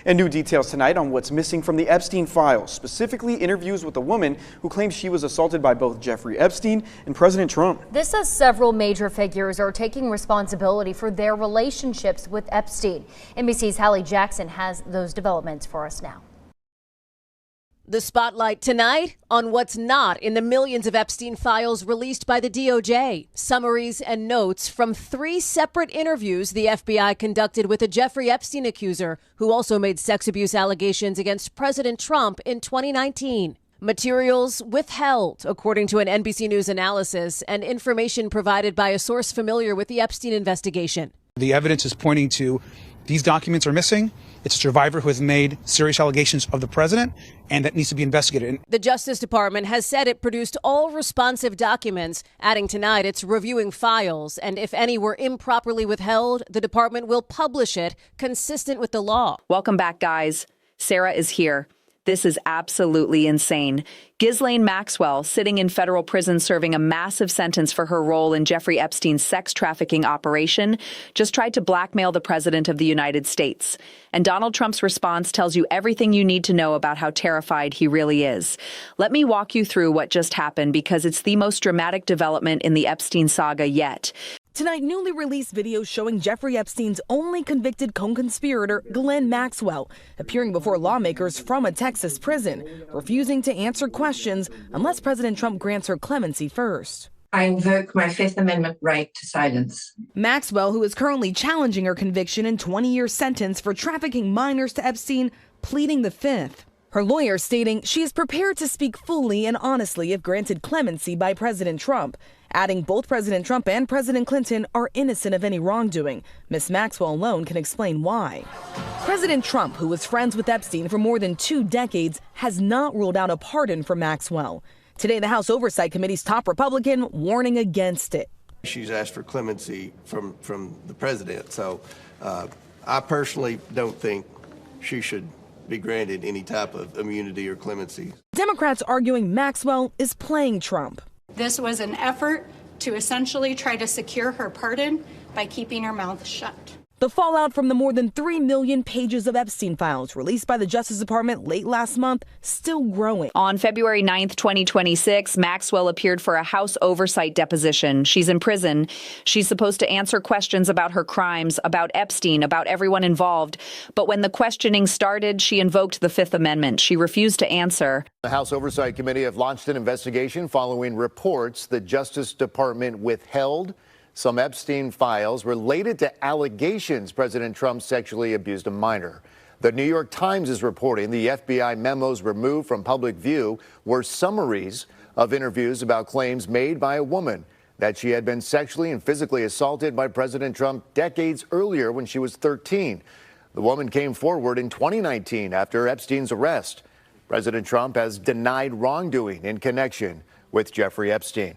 And new details tonight on what's missing from the Epstein files, specifically interviews with a woman who claims she was assaulted by both Jeffrey Epstein and President Trump. This says several major figures are taking responsibility for their relationships with Epstein. NBC's Hallie Jackson has those developments for us now. The spotlight tonight on what's not in the millions of Epstein files released by the DOJ. Summaries and notes from 3 separate interviews the FBI conducted with a Jeffrey Epstein accuser who also made sex abuse allegations against President Trump in 2019. Materials withheld, according to an NBC News analysis, and information provided by a source familiar with the Epstein investigation. The evidence is pointing to these documents are missing. It's a survivor who has made serious allegations of the president, and that needs to be investigated. The Justice Department has said it produced all responsive documents, adding tonight it's reviewing files, and if any were improperly withheld, the department will publish it consistent with the law. Welcome back, guys. Sarah is here. This is absolutely insane. Ghislaine Maxwell, sitting in federal prison serving a massive sentence for her role in Jeffrey Epstein's sex trafficking operation, just tried to blackmail the President of the United States. And Donald Trump's response tells you everything you need to know about how terrified he really is. Let me walk you through what just happened because it's the most dramatic development in the Epstein saga yet. Tonight, newly released videos showing Jeffrey Epstein's only convicted co-conspirator, Ghislaine Maxwell, appearing before lawmakers from a Texas prison, refusing to answer questions unless President Trump grants her clemency first. I invoke my Fifth Amendment right to silence. Maxwell, who is currently challenging her conviction and 20-year sentence for trafficking minors to Epstein, pleading the Fifth. Her lawyer stating she is prepared to speak fully and honestly if granted clemency by President Trump, adding both President Trump and President Clinton are innocent of any wrongdoing. Ms. Maxwell alone can explain why. President Trump, who was friends with Epstein for more than 2 decades, has not ruled out a pardon for Maxwell. Today, the House Oversight Committee's top Republican warning against it. She's asked for clemency from the president, so I personally don't think she should be granted any type of immunity or clemency. Democrats arguing Maxwell is playing Trump. This was an effort to essentially try to secure her pardon by keeping her mouth shut. The fallout from the more than 3 million pages of Epstein files released by the Justice Department late last month still growing. On February 9th, 2026, Maxwell appeared for a House oversight deposition. She's in prison. She's supposed to answer questions about her crimes, about Epstein, about everyone involved. But when the questioning started, she invoked the Fifth Amendment. She refused to answer. The House Oversight Committee have launched an investigation following reports the Justice Department withheld some Epstein files related to allegations President Trump sexually abused a minor. The New York Times is reporting the FBI memos removed from public view were summaries of interviews about claims made by a woman that she had been sexually and physically assaulted by President Trump decades earlier when she was 13. The woman came forward in 2019 after Epstein's arrest. President Trump has denied wrongdoing in connection with Jeffrey Epstein.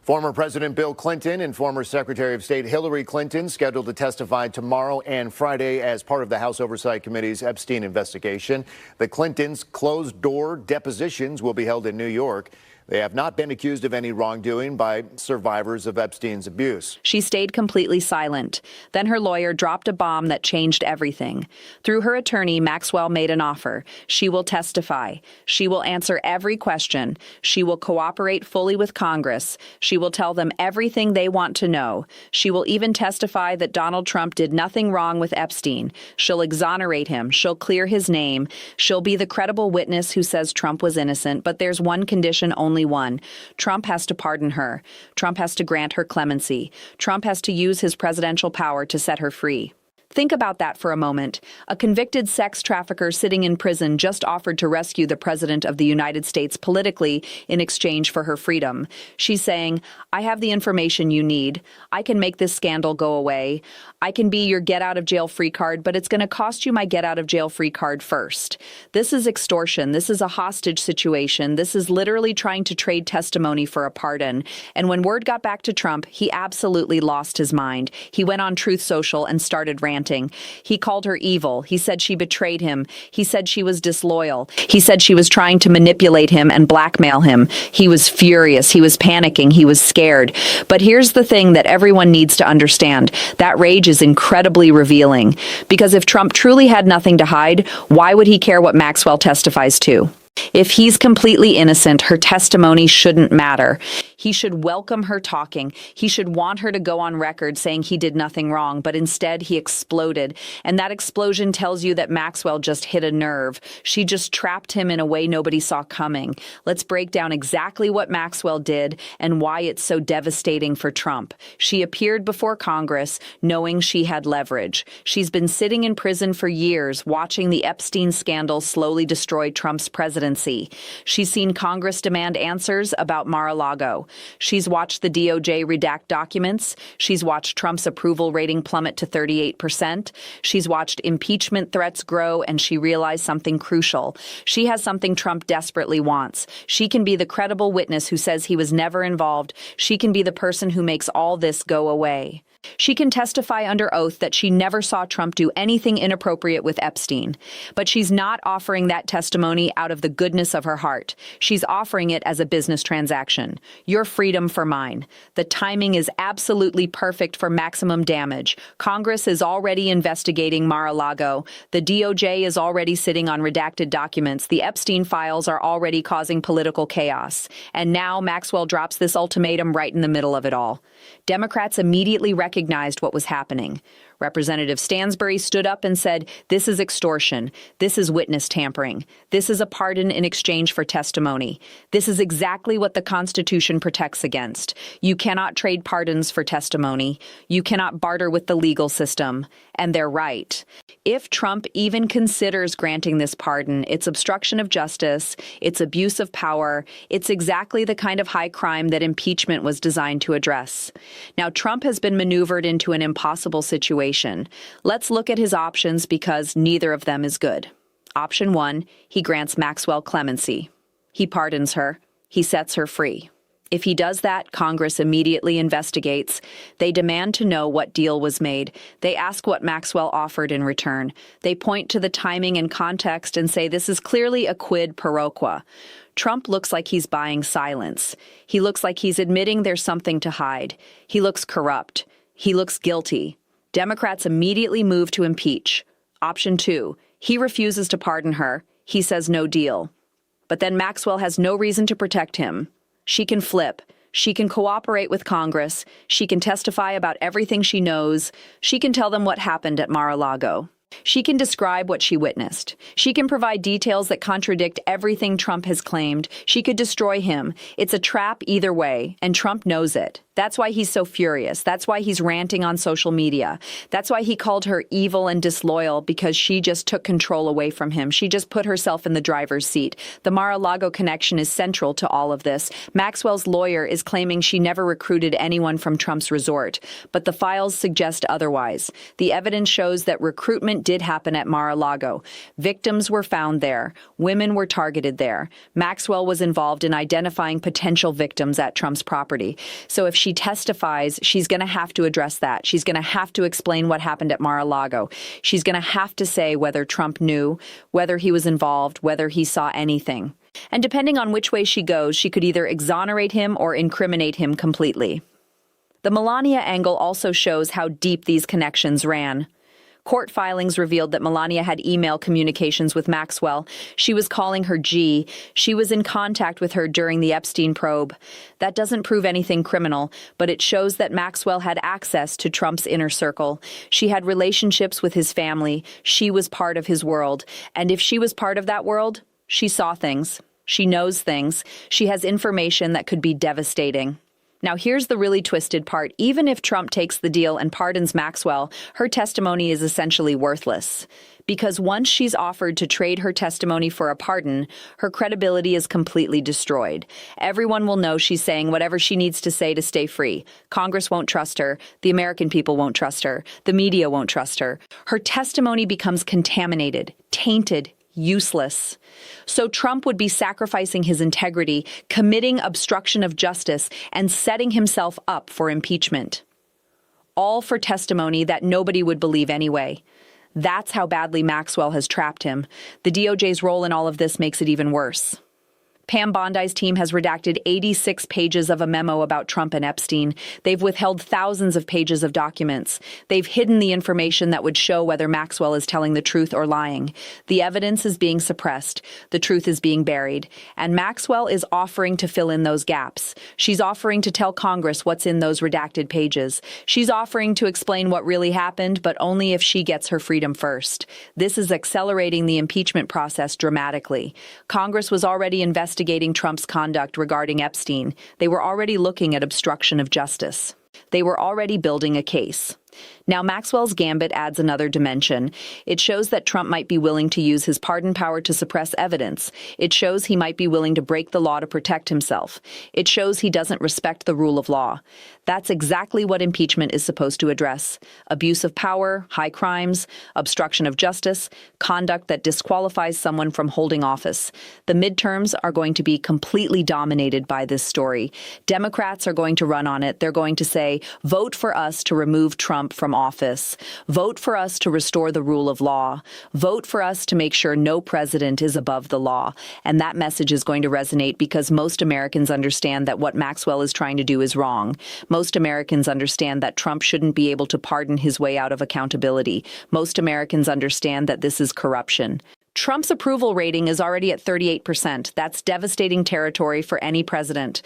Former President Bill Clinton and former Secretary of State Hillary Clinton scheduled to testify tomorrow and Friday as part of the House Oversight Committee's Epstein investigation. The Clintons' closed-door depositions will be held in New York. They have not been accused of any wrongdoing by survivors of Epstein's abuse. She stayed completely silent. Then her lawyer dropped a bomb that changed everything. Through her attorney, Maxwell made an offer. She will testify. She will answer every question. She will cooperate fully with Congress. She will tell them everything they want to know. She will even testify that Donald Trump did nothing wrong with Epstein. She'll exonerate him. She'll clear his name. She'll be the credible witness who says Trump was innocent, but there's one condition only. One. Trump has to pardon her. Trump has to grant her clemency. Trump has to use his presidential power to set her free. Think about that for a moment. A convicted sex trafficker sitting in prison just offered to rescue the President of the United States politically in exchange for her freedom. She's saying, I have the information you need. I can make this scandal go away. I can be your get-out-of-jail-free card, but it's going to cost you my get-out-of-jail-free card first. This is extortion. This is a hostage situation. This is literally trying to trade testimony for a pardon. And when word got back to Trump, he absolutely lost his mind. He went on Truth Social and started ranting. He called her evil. He said she betrayed him. He said she was disloyal. He said she was trying to manipulate him and blackmail him. He was furious. He was panicking. He was scared. But here's the thing that everyone needs to understand. That rage footage is incredibly revealing, because if Trump truly had nothing to hide, why would he care what Maxwell testifies to? If he's completely innocent, her testimony shouldn't matter. He should welcome her talking. He should want her to go on record saying he did nothing wrong, but instead he exploded. And that explosion tells you that Maxwell just hit a nerve. She just trapped him in a way nobody saw coming. Let's break down exactly what Maxwell did and why it's so devastating for Trump. She appeared before Congress knowing she had leverage. She's been sitting in prison for years, watching the Epstein scandal slowly destroy Trump's presidency. She's seen Congress demand answers about Mar-a-Lago. She's watched the DOJ redact documents. She's watched Trump's approval rating plummet to 38%. She's watched impeachment threats grow, and she realized something crucial. She has something Trump desperately wants. She can be the credible witness who says he was never involved. She can be the person who makes all this go away. She can testify under oath that she never saw Trump do anything inappropriate with Epstein. But she's not offering that testimony out of the goodness of her heart. She's offering it as a business transaction. Your freedom for mine. The timing is absolutely perfect for maximum damage. Congress is already investigating Mar-a-Lago. The DOJ is already sitting on redacted documents. The Epstein files are already causing political chaos. And now Maxwell drops this ultimatum right in the middle of it all. Democrats immediately recognized what was happening. Representative Stansbury stood up and said, "This is extortion. This is witness tampering. This is a pardon in exchange for testimony. This is exactly what the Constitution protects against. You cannot trade pardons for testimony. You cannot barter with the legal system." And they're right. If Trump even considers granting this pardon, it's obstruction of justice, it's abuse of power, it's exactly the kind of high crime that impeachment was designed to address. Now, Trump has been maneuvered into an impossible situation. Let's look at his options because neither of them is good. Option 1, he grants Maxwell clemency. He pardons her. He sets her free. If he does that, Congress immediately investigates. They demand to know what deal was made. They ask what Maxwell offered in return. They point to the timing and context and say this is clearly a quid pro quo. Trump looks like he's buying silence. He looks like he's admitting there's something to hide. He looks corrupt. He looks guilty. Democrats immediately move to impeach. Option 2, he refuses to pardon her. He says no deal. But then Maxwell has no reason to protect him. She can flip. She can cooperate with Congress. She can testify about everything she knows. She can tell them what happened at Mar-a-Lago. She can describe what she witnessed. She can provide details that contradict everything Trump has claimed. She could destroy him. It's a trap either way, and Trump knows it. That's why he's so furious. That's why he's ranting on social media. That's why he called her evil and disloyal, because she just took control away from him. She just put herself in the driver's seat. The Mar-a-Lago connection is central to all of this. Maxwell's lawyer is claiming she never recruited anyone from Trump's resort, but the files suggest otherwise. The evidence shows that recruitment did happen at Mar-a-Lago. Victims were found there. Women were targeted there. Maxwell was involved in identifying potential victims at Trump's property. So if she testifies, she's going to have to address that. She's going to have to explain what happened at Mar-a-Lago. She's going to have to say whether Trump knew, whether he was involved, whether he saw anything. And depending on which way she goes, she could either exonerate him or incriminate him completely. The Melania angle also shows how deep these connections ran. Court filings revealed that Melania had email communications with Maxwell. She was calling her G. She was in contact with her during the Epstein probe. That doesn't prove anything criminal, but it shows that Maxwell had access to Trump's inner circle. She had relationships with his family. She was part of his world. And if she was part of that world, she saw things. She knows things. She has information that could be devastating. Now, here's the really twisted part. Even if Trump takes the deal and pardons Maxwell, her testimony is essentially worthless. Because once she's offered to trade her testimony for a pardon, her credibility is completely destroyed. Everyone will know she's saying whatever she needs to say to stay free. Congress won't trust her. The American people won't trust her. The media won't trust her. Her testimony becomes contaminated, tainted, useless. So Trump would be sacrificing his integrity, committing obstruction of justice, and setting himself up for impeachment. All for testimony that nobody would believe anyway. That's how badly Maxwell has trapped him. The DOJ's role in all of this makes it even worse. Pam Bondi's team has redacted 86 pages of a memo about Trump and Epstein. They've withheld thousands of pages of documents. They've hidden the information that would show whether Maxwell is telling the truth or lying. The evidence is being suppressed. The truth is being buried. And Maxwell is offering to fill in those gaps. She's offering to tell Congress what's in those redacted pages. She's offering to explain what really happened, but only if she gets her freedom first. This is accelerating the impeachment process dramatically. Congress was already investigating Trump's conduct regarding Epstein. They were already looking at obstruction of justice. They were already building a case. Now, Maxwell's gambit adds another dimension. It shows that Trump might be willing to use his pardon power to suppress evidence. It shows he might be willing to break the law to protect himself. It shows he doesn't respect the rule of law. That's exactly what impeachment is supposed to address: abuse of power, high crimes, obstruction of justice, conduct that disqualifies someone from holding office. The midterms are going to be completely dominated by this story. Democrats are going to run on it. They're going to say, vote for us to remove Trump from office. Vote for us to restore the rule of law. Vote for us to make sure no president is above the law. And that message is going to resonate because most Americans understand that what Maxwell is trying to do is wrong. Most Americans understand that Trump shouldn't be able to pardon his way out of accountability. Most Americans understand that this is corruption. Trump's approval rating is already at 38%. That's devastating territory for any president.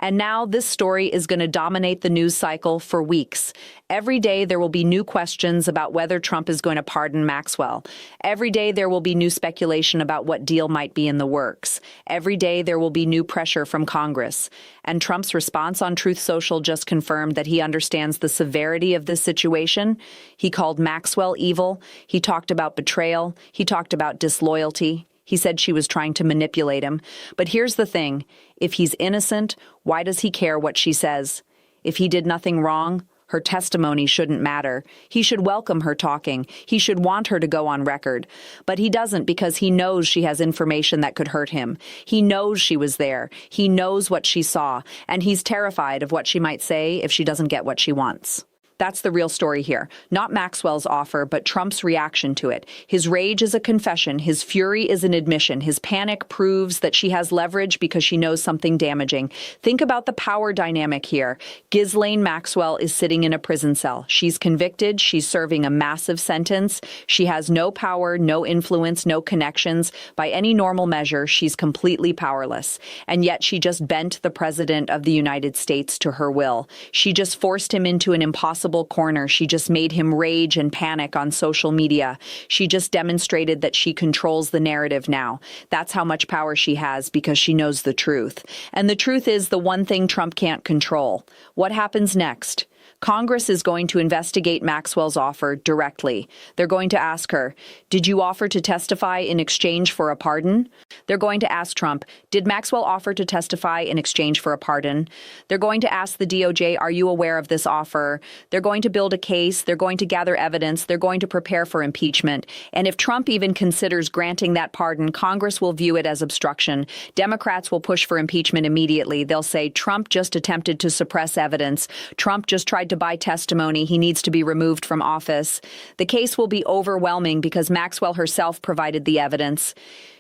And now this story is going to dominate the news cycle for weeks. Every day there will be new questions about whether Trump is going to pardon Maxwell. Every day there will be new speculation about what deal might be in the works. Every day there will be new pressure from Congress. And Trump's response on Truth Social just confirmed that he understands the severity of this situation. He called Maxwell evil. He talked about betrayal. He talked about disloyalty. He said she was trying to manipulate him. But here's the thing. If he's innocent, why does he care what she says? If he did nothing wrong, her testimony shouldn't matter. He should welcome her talking. He should want her to go on record. But he doesn't because he knows she has information that could hurt him. He knows she was there. He knows what she saw. And he's terrified of what she might say if she doesn't get what she wants. That's the real story here. Not Maxwell's offer, but Trump's reaction to it. His rage is a confession. His fury is an admission. His panic proves that she has leverage because she knows something damaging. Think about the power dynamic here. Ghislaine Maxwell is sitting in a prison cell. She's convicted. She's serving a massive sentence. She has no power, no influence, no connections. By any normal measure, she's completely powerless. And yet she just bent the president of the United States to her will. She just forced him into an impossible corner. She just made him rage and panic on social media. She just demonstrated that she controls the narrative now. That's how much power she has because she knows the truth. And the truth is the one thing Trump can't control. What happens next? Congress is going to investigate Maxwell's offer directly. They're going to ask her, did you offer to testify in exchange for a pardon? They're going to ask Trump, did Maxwell offer to testify in exchange for a pardon? They're going to ask the DOJ, are you aware of this offer? They're going to build a case. They're going to gather evidence. They're going to prepare for impeachment. And if Trump even considers granting that pardon, Congress will view it as obstruction. Democrats will push for impeachment immediately. They'll say Trump just attempted to suppress evidence. Trump just tried to buy testimony. He needs to be removed from office. The case will be overwhelming because Maxwell herself provided the evidence.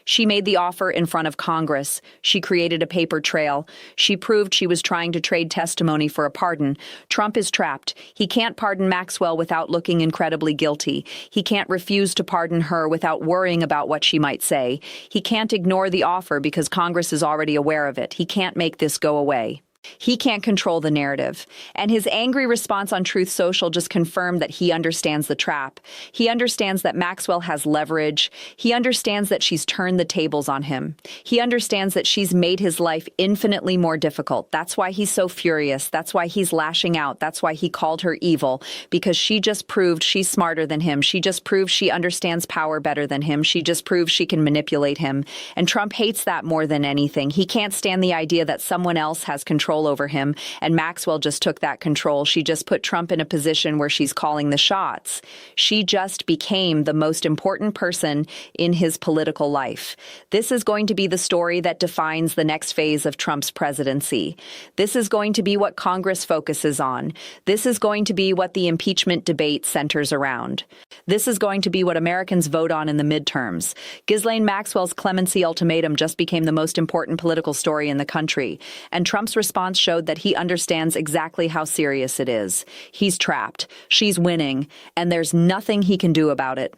She made the offer in front of Congress. She created a paper trail. She proved she was trying to trade testimony for a pardon. Trump is trapped. He can't pardon Maxwell without looking incredibly guilty. He can't refuse to pardon her without worrying about what she might say. He can't ignore the offer because Congress is already aware of it. He can't make this go away. He can't control the narrative. And his angry response on Truth Social just confirmed that he understands the trap. He understands that Maxwell has leverage. He understands that she's turned the tables on him. He understands that she's made his life infinitely more difficult. That's why he's so furious. That's why he's lashing out. That's why he called her evil, because she just proved she's smarter than him. She just proved she understands power better than him. She just proved she can manipulate him. And Trump hates that more than anything. He can't stand the idea that someone else has control control over him, and Maxwell just took that control. She just put Trump in a position where she's calling the shots. She just became the most important person in his political life. This is going to be the story that defines the next phase of Trump's presidency. This is going to be what Congress focuses on. This is going to be what the impeachment debate centers around. This is going to be what Americans vote on in the midterms. Ghislaine Maxwell's clemency ultimatum just became the most important political story in the country, and Trump's response showed that he understands exactly how serious it is. He's trapped, she's winning, and there's nothing he can do about it.